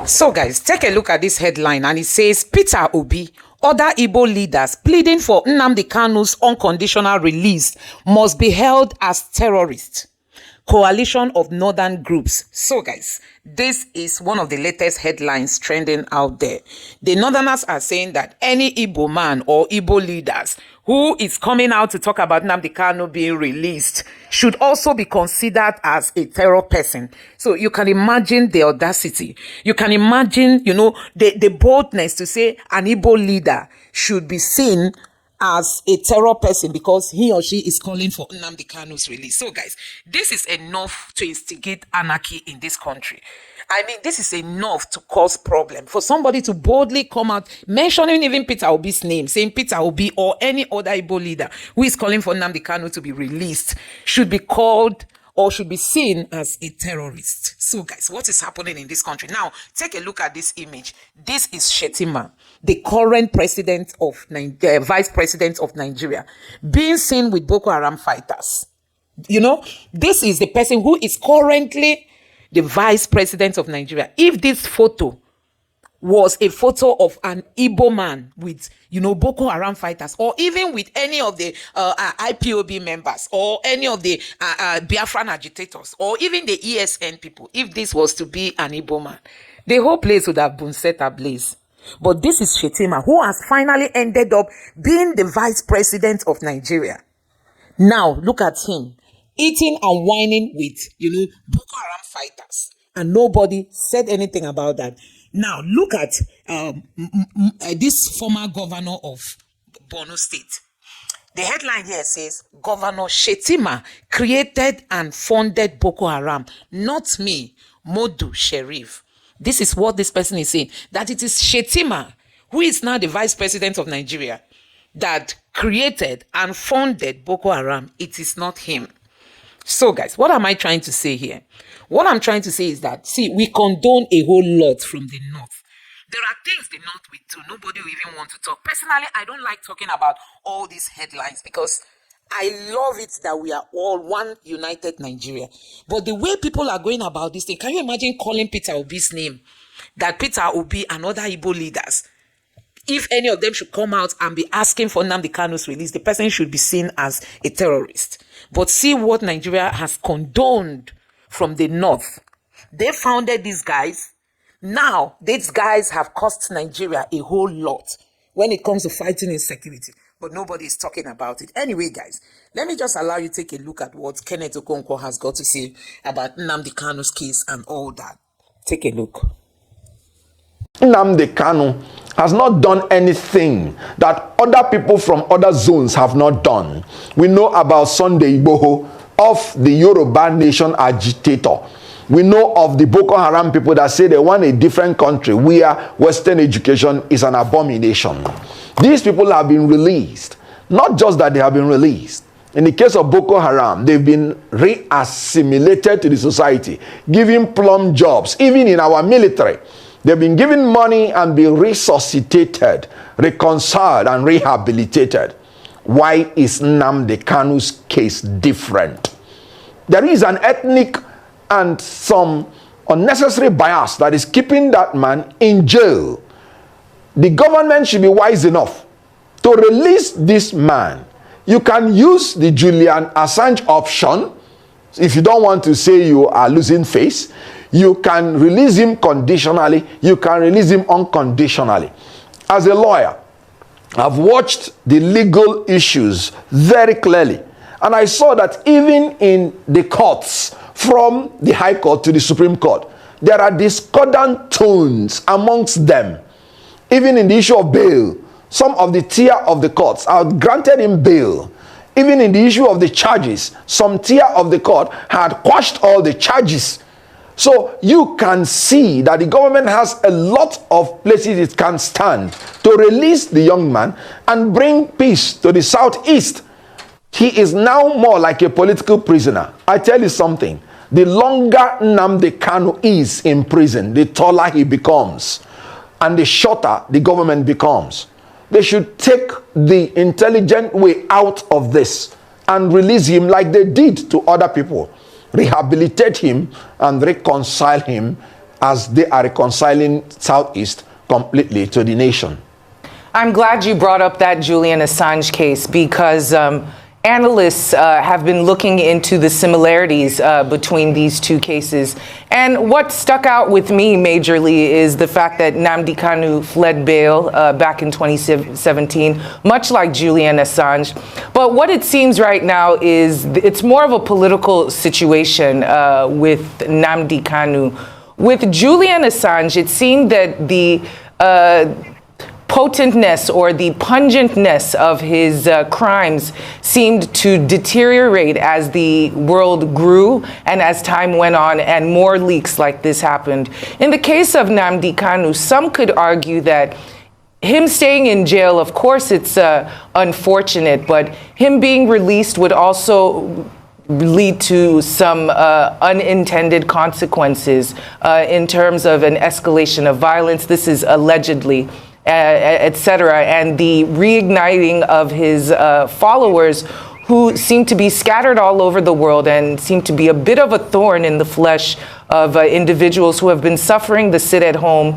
So guys, take a look at this headline and it says Peter Obi, other Igbo leaders pleading for Nnamdi Kanu's unconditional release must be held as terrorists. Coalition of northern groups. So guys, this is one of the latest headlines trending out there. The northerners are saying that any Igbo man or Igbo leaders who is coming out to talk about Nnamdi Kanu being released should also be considered as a terror person. So you can imagine the audacity. You can imagine, the boldness to say an Igbo leader should be seen as a terror person because he or she is calling for Nnamdi Kanu's release. So guys, this is enough to instigate anarchy in this country. I mean, this is enough to cause problem. For somebody to boldly come out, mentioning even Peter Obi's name, saying Peter Obi or any other Igbo leader who is calling for Nnamdi Kanu to be released should be called or should be seen as a terrorist. So guys, what is happening in this country? Now, take a look at this image. This is Shettima, the current president of vice president of Nigeria, being seen with Boko Haram fighters. This is the person who is currently the vice president of Nigeria. If this photo was a photo of an Igbo man with, Boko Haram fighters, or even with any of the IPOB members, or any of the Biafran agitators, or even the ESN people, if this was to be an Igbo man, the whole place would have been set ablaze. But this is Shettima, who has finally ended up being the vice president of Nigeria. Now, look at him, eating and whining with, Boko Haram fighters. And nobody said anything about that. Now, look at this former governor of Borno State. The headline here says, Governor Shettima created and funded Boko Haram. Not me, Modu Sheriff. This is what this person is saying, that it is Shettima, who is now the vice president of Nigeria, that created and funded Boko Haram. It is not him. So guys, what am I trying to say here? What I'm trying to say is that, see, we condone a whole lot from the North. There are things the North will do. Nobody will even want to talk. Personally, I don't like talking about all these headlines because I love it that we are all one united Nigeria. But the way people are going about this thing, can you imagine calling Peter Obi's name? That Peter Obi and other Igbo leaders, if any of them should come out and be asking for Nnamdi Kanu's release, the person should be seen as a terrorist. But see what Nigeria has condoned from the North. They founded these guys. Now, these guys have cost Nigeria a whole lot when it comes to fighting insecurity. But nobody is talking about it. Anyway, guys, let me just allow you to take a look at what Kenneth Okonkwo has got to say about Nnamdi Kanu's case and all that. Take a look. Nnamdi Kanu has not done anything that other people from other zones have not done. We know about Sunday Igboho, of the Yoruba nation agitator. We know of the Boko Haram people that say they want a different country where Western education is an abomination. These people have been released. Not just that they have been released. In the case of Boko Haram, they've been re-assimilated to the society, given plum jobs, even in our military. They've been given money and been resuscitated, reconciled, and rehabilitated. Why is Nnamdi Kanu's case different? There is an ethnic and some unnecessary bias that is keeping that man in jail. The government should be wise enough to release this man. You can use the Julian Assange option. If you don't want to say you are losing face, you can release him conditionally. You can release him unconditionally. As a lawyer, I've watched the legal issues very clearly. And I saw that even in the courts, from the High Court to the Supreme Court, there are discordant tones amongst them. Even in the issue of bail, some of the tier of the courts are granted him bail. Even in the issue of the charges, some tier of the court had quashed all the charges. So you can see that the government has a lot of places it can stand to release the young man and bring peace to the southeast. He is now more like a political prisoner. I tell you something, the longer Nnamdi Kanu is in prison, the taller he becomes and the shorter the government becomes. They should take the intelligent way out of this and release him like they did to other people. Rehabilitate him and reconcile him as they are reconciling Southeast completely to the nation. I'm glad you brought up that Julian Assange case because analysts have been looking into the similarities between these two cases. And what stuck out with me majorly is the fact that Nnamdi Kanu fled bail back in 2017, much like Julian Assange. But what it seems right now is it's more of a political situation with Nnamdi Kanu. With Julian Assange, it seemed that the potentness or the pungentness of his crimes seemed to deteriorate as the world grew and as time went on and more leaks like this happened. In the case of Nnamdi Kanu, some could argue that him staying in jail, of course it's unfortunate, but him being released would also lead to some unintended consequences in terms of an escalation of violence. This is allegedly, etc., and the reigniting of his followers who seem to be scattered all over the world and seem to be a bit of a thorn in the flesh of individuals who have been suffering the sit-at-home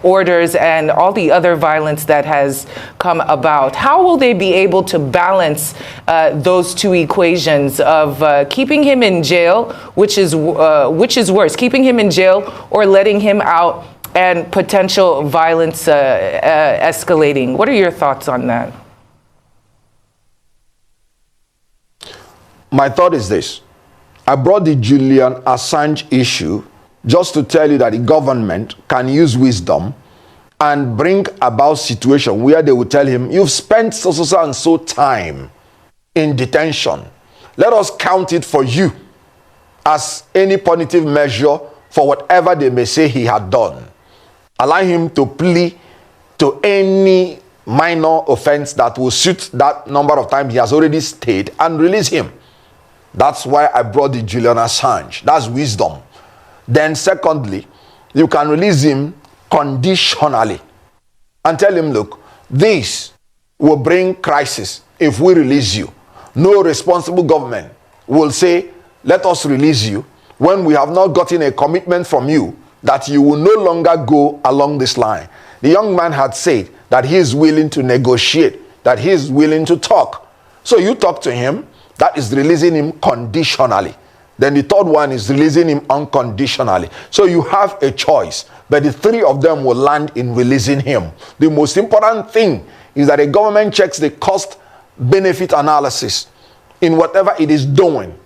orders and all the other violence that has come about. How will they be able to balance those two equations of keeping him in jail, which is worse, keeping him in jail or letting him out, and potential violence escalating? What are your thoughts on that? My thought is this. I brought the Julian Assange issue just to tell you that the government can use wisdom and bring about situation where they will tell him, you've spent so and so time in detention. Let us count it for you as any punitive measure for whatever they may say he had done. Allow him to plea to any minor offense that will suit that number of times he has already stayed and release him. That's why I brought the Julian Assange. That's wisdom. Then secondly, you can release him conditionally and tell him, look, this will bring crisis if we release you. No responsible government will say, let us release you when we have not gotten a commitment from you that you will no longer go along this line. The young man had said that he is willing to negotiate, that he is willing to talk. So you talk to him, that is releasing him conditionally. Then the third one is releasing him unconditionally. So you have a choice, but the three of them will land in releasing him. The most important thing is that the government checks the cost-benefit analysis in whatever it is doing.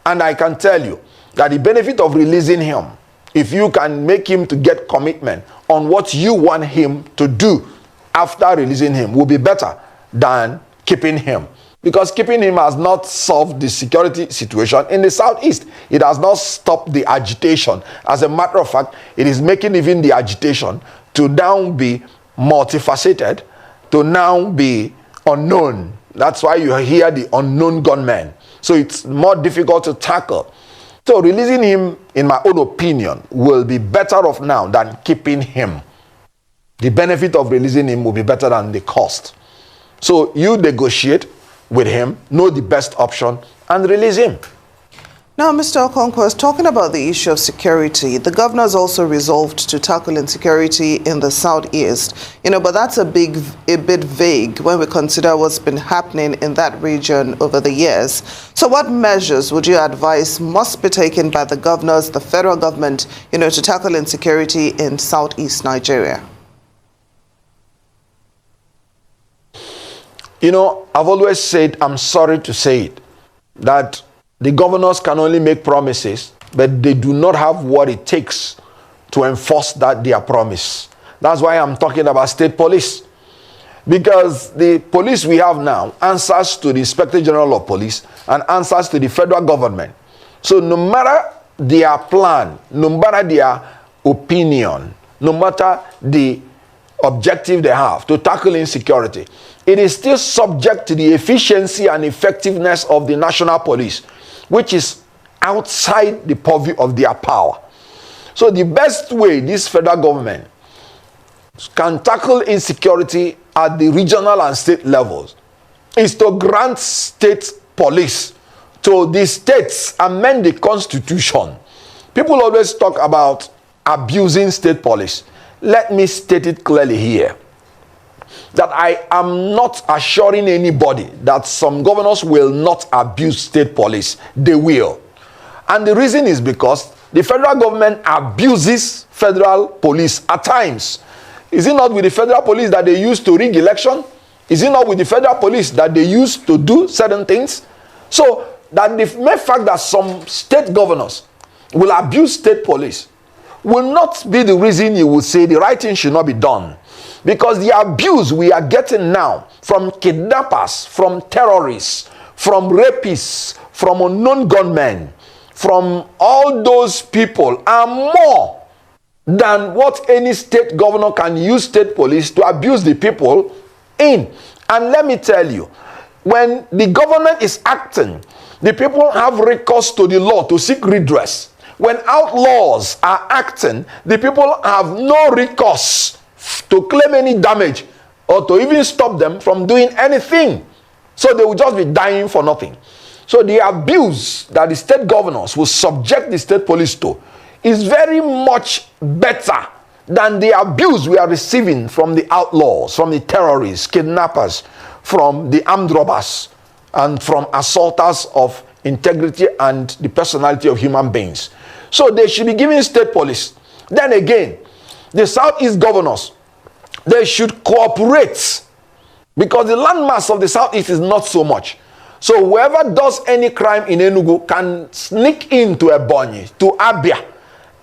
And I can tell you that the benefit of releasing him, if you can make him to get commitment on what you want him to do after releasing him, will be better than keeping him. Because keeping him has not solved the security situation in the Southeast. It has not stopped the agitation. As a matter of fact, it is making even the agitation to now be multifaceted, to now be unknown. That's why you hear the unknown gunmen. So it's more difficult to tackle. So releasing him, in my own opinion, will be better off now than keeping him. The benefit of releasing him will be better than the cost. So you negotiate with him, know the best option, and release him. Now, Mr. Okonkwo is talking about the issue of security. The governors also resolved to tackle insecurity in the Southeast. But that's a bit vague when we consider what's been happening in that region over the years. So what measures would you advise must be taken by the governors, the federal government, to tackle insecurity in Southeast Nigeria? I've always said, I'm sorry to say it, that the governors can only make promises, but they do not have what it takes to enforce their promise. That's why I'm talking about state police. Because the police we have now answers to the Inspector General of Police and answers to the federal government. So no matter their plan, no matter their opinion, no matter the objective they have to tackle insecurity, it is still subject to the efficiency and effectiveness of the national police, which is outside the purview of their power. So the best way this federal government can tackle insecurity at the regional and state levels is to grant state police to the states, amend the constitution. People always talk about abusing state police, let me state it clearly here that I am not assuring anybody that some governors will not abuse state police. They will. And the reason is because the federal government abuses federal police at times. Is it not with the federal police that they use to rig election? Is it not with the federal police that they use to do certain things? So that the mere fact that some state governors will abuse state police will not be the reason you will say the right thing should not be done. Because the abuse we are getting now from kidnappers, from terrorists, from rapists, from unknown gunmen, from all those people are more than what any state governor can use state police to abuse the people in. And let me tell you, when the government is acting, the people have recourse to the law to seek redress. When outlaws are acting, the people have no recourse to claim any damage or to even stop them from doing anything. So they will just be dying for nothing. So the abuse that the state governors will subject the state police to is very much better than the abuse we are receiving from the outlaws, from the terrorists, kidnappers, from the armed robbers, and from assaulters of integrity and the personality of human beings. So they should be giving state police. Then again, the Southeast governors, they should cooperate, because the landmass of the Southeast is not so much. So whoever does any crime in Enugu can sneak into Ebonyi, to Abia.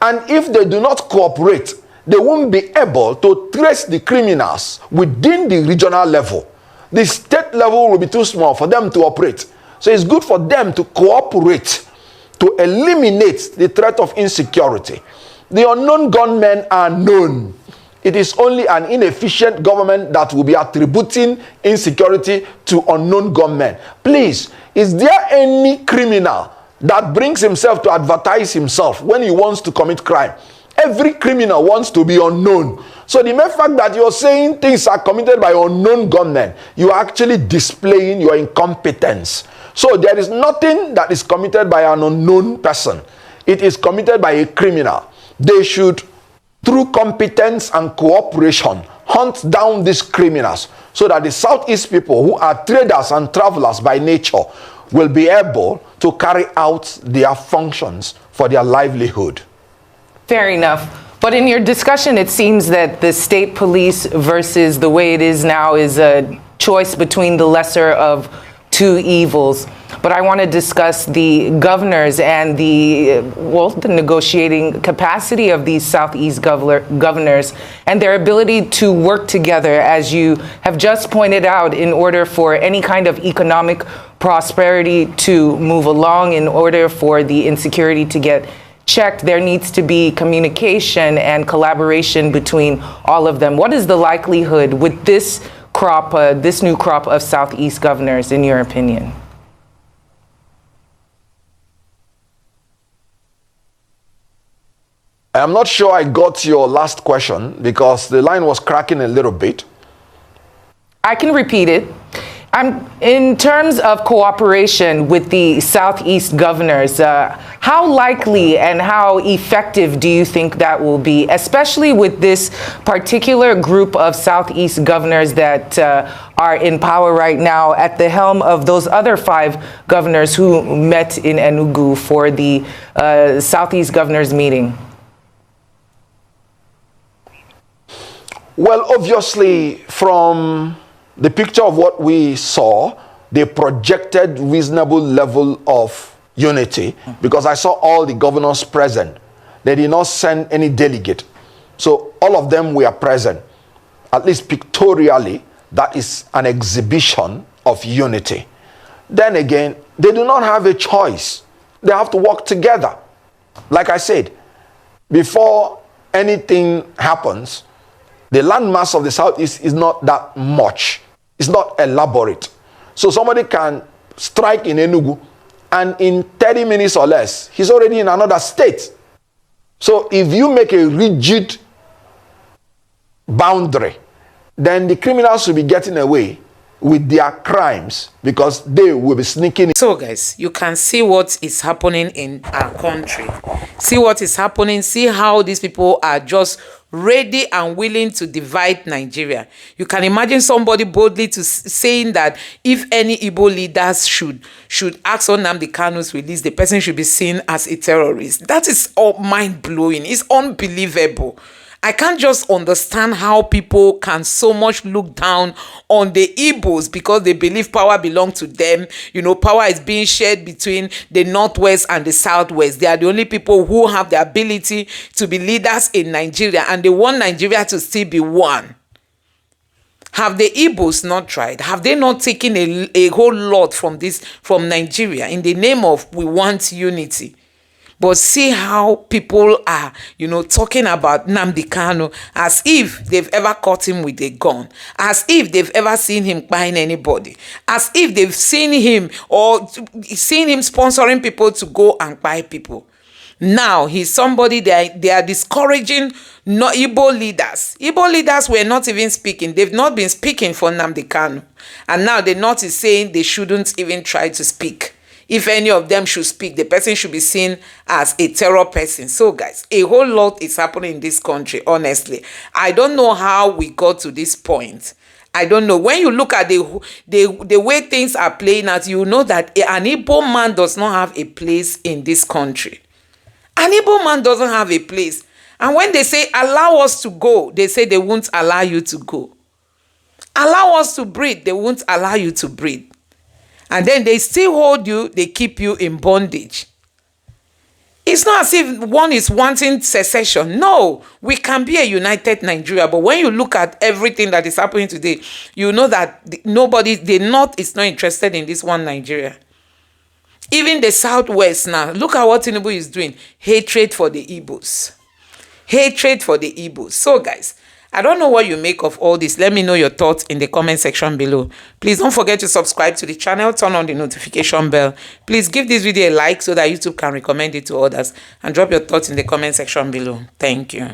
And if they do not cooperate, they won't be able to trace the criminals within the regional level. The state level will be too small for them to operate. So it's good for them to cooperate to eliminate the threat of insecurity. The unknown gunmen are known. It is only an inefficient government that will be attributing insecurity to unknown gunmen. Please, is there any criminal that brings himself to advertise himself when he wants to commit crime? Every criminal wants to be unknown. So the mere fact that you're saying things are committed by unknown gunmen, you are actually displaying your incompetence. So there is nothing that is committed by an unknown person. It is committed by a criminal. They should, through competence and cooperation, hunt down these criminals so that the Southeast people, who are traders and travelers by nature, will be able to carry out their functions for their livelihood. Fair enough. But in your discussion, it seems that the state police versus the way it is now is a choice between the lesser of two evils. But I want to discuss the governors and the negotiating capacity of these Southeast governors and their ability to work together, as you have just pointed out, in order for any kind of economic prosperity to move along, in order for the insecurity to get checked. There needs to be communication and collaboration between all of them. What is the likelihood with this crop, this new crop of Southeast governors, in your opinion? I'm not sure I got your last question because the line was cracking a little bit. I can repeat it. In terms of cooperation with the Southeast governors, how likely and how effective do you think that will be, especially with this particular group of Southeast governors that are in power right now at the helm of those other 5 governors who met in Enugu for the Southeast governors meeting? Well, obviously, from the picture of what we saw, they projected reasonable level of unity, because I saw all the governors present. They did not send any delegate. So all of them were present. At least pictorially, that is an exhibition of unity. Then again, they do not have a choice. They have to work together. Like I said, before anything happens, the landmass of the Southeast is not that much. It's not elaborate. So somebody can strike in Enugu, and in 30 minutes or less, he's already in another state. So if you make a rigid boundary, then the criminals will be getting away with their crimes because they will be sneaking. So guys, you can see what is happening in our country. See what is happening. See how these people are just ready and willing to divide Nigeria. You can imagine somebody boldly saying that if any Igbo leaders should ask for Nnamdi Kanu's release, the person should be seen as a terrorist. That is all mind-blowing. It's unbelievable. I can't just understand how people can so much look down on the Igbos because they believe power belongs to them. You know, power is being shared between the Northwest and the Southwest. They are the only people who have the ability to be leaders in Nigeria, and they want Nigeria to still be one. Have the Igbos not tried? Have they not taken a whole lot from Nigeria in the name of we want unity? But see how people are, you know, talking about Nnamdi Kanu as if they've ever caught him with a gun, as if they've ever seen him buying anybody, as if they've seen him or seen him sponsoring people to go and buy people. Now he's somebody they are discouraging Igbo leaders. Igbo leaders were not even speaking. They've not been speaking for Nnamdi Kanu. And now the North is saying they shouldn't even try to speak. If any of them should speak, the person should be seen as a terror person. So guys, a whole lot is happening in this country, honestly. I don't know how we got to this point. I don't know. When you look at the way things are playing out, you know that an Igbo man does not have a place in this country. An Igbo man doesn't have a place. And when they say, allow us to go, they say they won't allow you to go. Allow us to breathe, they won't allow you to breathe. And then they still hold you, they keep you in bondage. It's not as if one is wanting secession. No, we can be a united Nigeria. But when you look at everything that is happening today, you know that the North is not interested in this one Nigeria. Even the Southwest now, look at what Tinubu is doing. Hatred for the Igbos. Hatred for the Igbos. So guys, I don't know what you make of all this. Let me know your thoughts in the comment section below. Please don't forget to subscribe to the channel, turn on the notification bell. Please give this video a like so that YouTube can recommend it to others. And drop your thoughts in the comment section below. Thank you.